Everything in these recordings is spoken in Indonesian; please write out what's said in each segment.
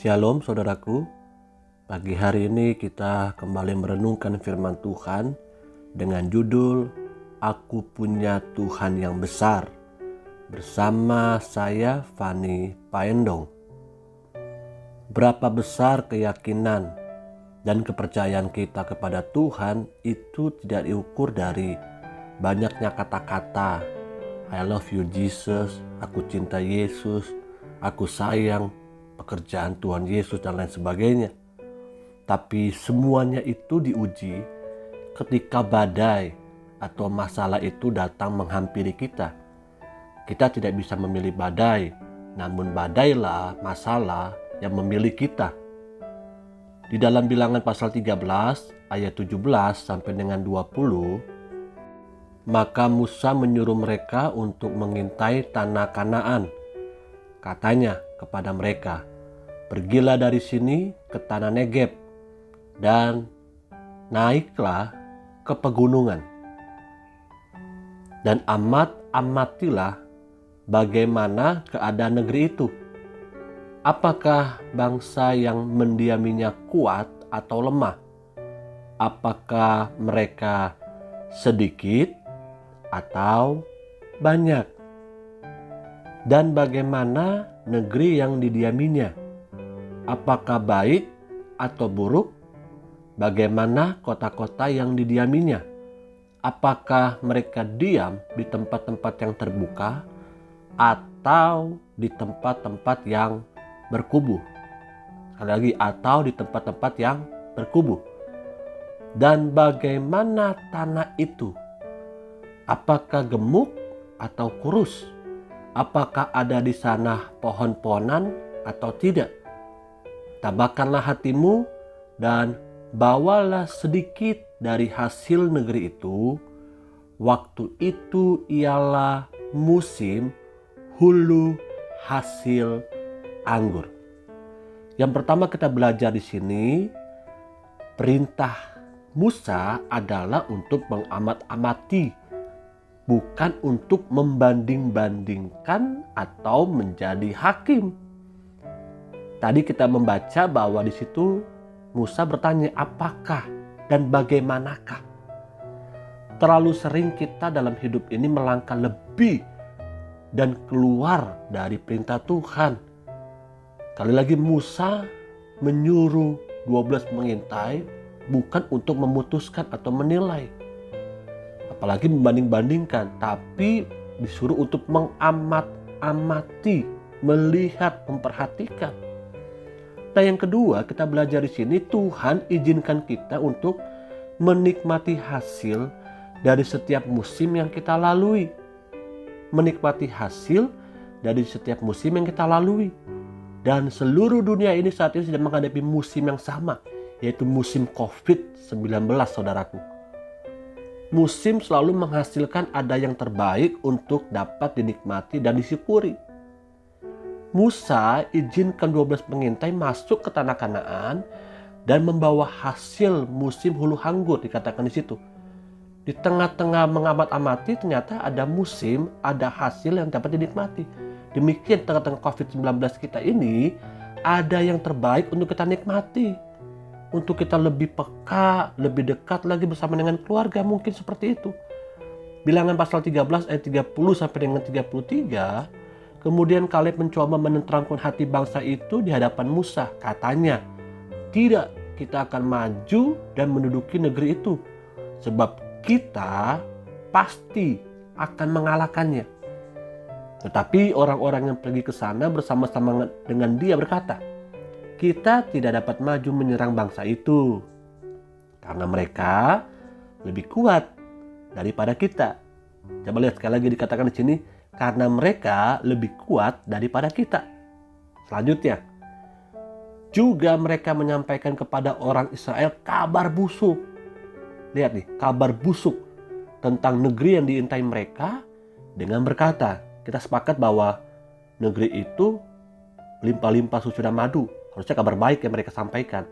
Shalom saudaraku, pagi hari ini kita kembali merenungkan firman Tuhan dengan judul Aku Punya Tuhan Yang Besar bersama saya Fani Paendong. Berapa besar keyakinan dan kepercayaan kita kepada Tuhan itu tidak diukur dari banyaknya kata-kata I love you Jesus, aku cinta Yesus, aku sayang pekerjaan Tuhan Yesus dan lain sebagainya. Tapi semuanya itu diuji ketika badai atau masalah itu datang menghampiri kita. Kita tidak bisa memilih badai, namun badailah masalah yang memilih kita. Di dalam Bilangan pasal 13 ayat 17 sampai dengan 20, maka Musa menyuruh mereka untuk mengintai tanah Kanaan. Katanya kepada mereka, pergilah dari sini ke tanah Negeb dan naiklah ke pegunungan. Dan amatilah bagaimana keadaan negeri itu. Apakah bangsa yang mendiaminya kuat atau lemah? Apakah mereka sedikit atau banyak? Dan bagaimana negeri yang didiaminya? Apakah baik atau buruk? Bagaimana kota-kota yang didiaminya? Apakah mereka diam di tempat-tempat yang terbuka atau di tempat-tempat yang berkubu? Sekali lagi, atau di tempat-tempat yang berkubu. Dan bagaimana tanah itu? Apakah gemuk atau kurus? Apakah ada di sana pohon-pohonan atau tidak? Tabahkanlah hatimu dan bawalah sedikit dari hasil negeri itu. Waktu itu ialah musim hulu hasil anggur. Yang pertama kita belajar di sini, perintah Musa adalah untuk mengamat-amati, bukan untuk membanding-bandingkan atau menjadi hakim. Tadi kita membaca bahwa di situ Musa bertanya apakah dan bagaimanakah. Terlalu sering kita dalam hidup ini melangkah lebih dan keluar dari perintah Tuhan. Kali lagi Musa menyuruh 12 mengintai bukan untuk memutuskan atau menilai, apalagi membanding-bandingkan, tapi disuruh untuk mengamat-amati, melihat, memperhatikan. Nah, yang kedua kita belajar di sini, Tuhan izinkan kita untuk menikmati hasil dari setiap musim yang kita lalui. Menikmati hasil dari setiap musim yang kita lalui. Dan seluruh dunia ini saat ini sedang menghadapi musim yang sama, yaitu musim COVID-19, saudaraku. Musim selalu menghasilkan ada yang terbaik untuk dapat dinikmati dan disyukuri. Musa izinkan 12 pengintai masuk ke tanah Kanaan dan membawa hasil musim hulu anggur, dikatakan di situ. Di tengah-tengah mengamat-amati ternyata ada musim, ada hasil yang dapat dinikmati. Demikian tengah-tengah COVID-19 kita ini ada yang terbaik untuk kita nikmati. Untuk kita lebih peka, lebih dekat lagi bersama dengan keluarga, mungkin seperti itu. Bilangan pasal 13 ayat 30 sampai dengan 33. Kemudian Kaleb mencoba menenteramkan hati bangsa itu di hadapan Musa. Katanya, tidak, kita akan maju dan menduduki negeri itu. Sebab kita pasti akan mengalahkannya. Tetapi orang-orang yang pergi ke sana bersama-sama dengan dia berkata, kita tidak dapat maju menyerang bangsa itu. Karena mereka lebih kuat daripada kita. Coba lihat sekali lagi dikatakan di sini, karena mereka lebih kuat daripada kita. Selanjutnya, juga mereka menyampaikan kepada orang Israel kabar busuk. Lihat nih, kabar busuk tentang negeri yang diintai mereka dengan berkata, kita sepakat bahwa negeri itu limpah-limpah susu dan madu. Harusnya kabar baik yang mereka sampaikan.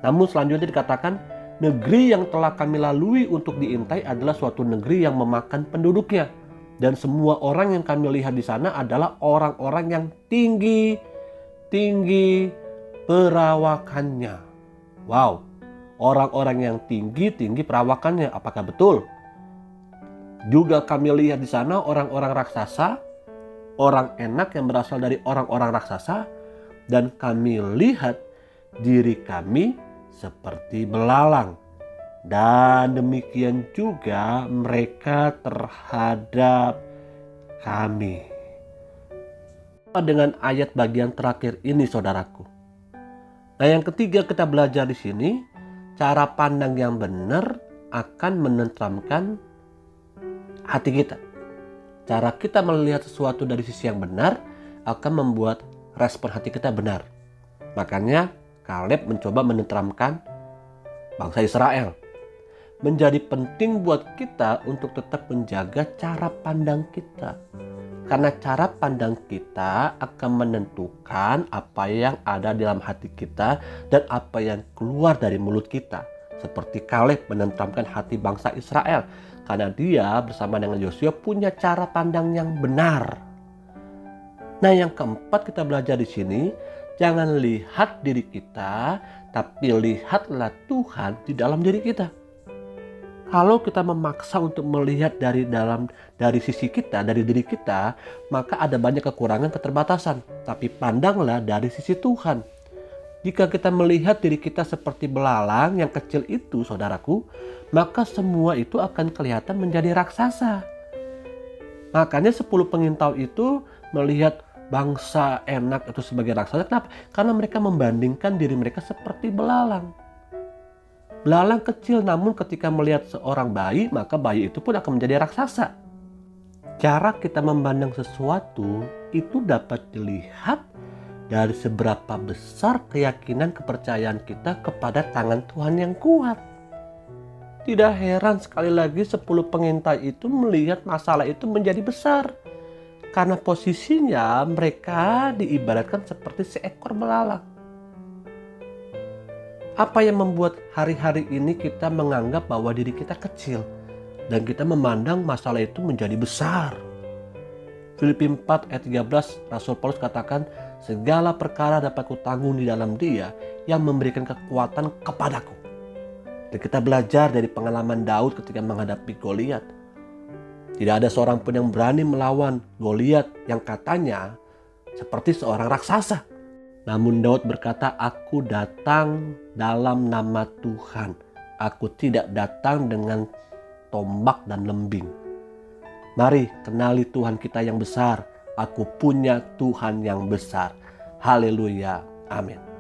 Namun selanjutnya dikatakan, negeri yang telah kami lalui untuk diintai adalah suatu negeri yang memakan penduduknya. Dan semua orang yang kami lihat di sana adalah orang-orang yang tinggi, perawakannya. Wow, orang-orang yang tinggi perawakannya. Apakah betul? Juga kami lihat di sana orang-orang raksasa, orang enak yang berasal dari orang-orang raksasa, dan kami lihat diri kami seperti belalang. Dan demikian juga mereka terhadap kami. Dengan ayat bagian terakhir ini, saudaraku. Nah, yang ketiga kita belajar di sini, cara pandang yang benar akan menenteramkan hati kita. Cara kita melihat sesuatu dari sisi yang benar akan membuat respon hati kita benar. Makanya Kaleb mencoba menenteramkan bangsa Israel. Menjadi penting buat kita untuk tetap menjaga cara pandang kita. Karena cara pandang kita akan menentukan apa yang ada dalam hati kita dan apa yang keluar dari mulut kita. Seperti Kaleb menenteramkan hati bangsa Israel. Karena dia bersama dengan Yosua punya cara pandang yang benar. Nah, yang keempat kita belajar di sini, jangan lihat diri kita, tapi lihatlah Tuhan di dalam diri kita. Kalau kita memaksa untuk melihat dari sisi kita, dari diri kita, maka ada banyak kekurangan, keterbatasan. Tapi pandanglah dari sisi Tuhan. Jika kita melihat diri kita seperti belalang yang kecil itu, saudaraku, maka semua itu akan kelihatan menjadi raksasa. Makanya 10 pengintau itu melihat bangsa enak itu sebagai raksasa. Kenapa? Karena mereka membandingkan diri mereka seperti belalang. Belalang kecil, namun ketika melihat seorang bayi, maka bayi itu pun akan menjadi raksasa. Cara kita memandang sesuatu itu dapat dilihat dari seberapa besar keyakinan kepercayaan kita kepada tangan Tuhan yang kuat. Tidak heran sekali lagi 10 pengintai itu melihat masalah itu menjadi besar. Karena posisinya mereka diibaratkan seperti seekor belalang. Apa yang membuat hari-hari ini kita menganggap bahwa diri kita kecil dan kita memandang masalah itu menjadi besar? Filipi 4 ayat 13 Rasul Paulus katakan, segala perkara dapat kutanggung di dalam Dia yang memberikan kekuatan kepadaku. Dan kita belajar dari pengalaman Daud ketika menghadapi Goliat. Tidak ada seorang pun yang berani melawan Goliat yang katanya seperti seorang raksasa. Namun Daud berkata, aku datang dalam nama Tuhan. Aku tidak datang dengan tombak dan lembing. Mari kenali Tuhan kita yang besar. Aku punya Tuhan yang besar. Haleluya. Amin.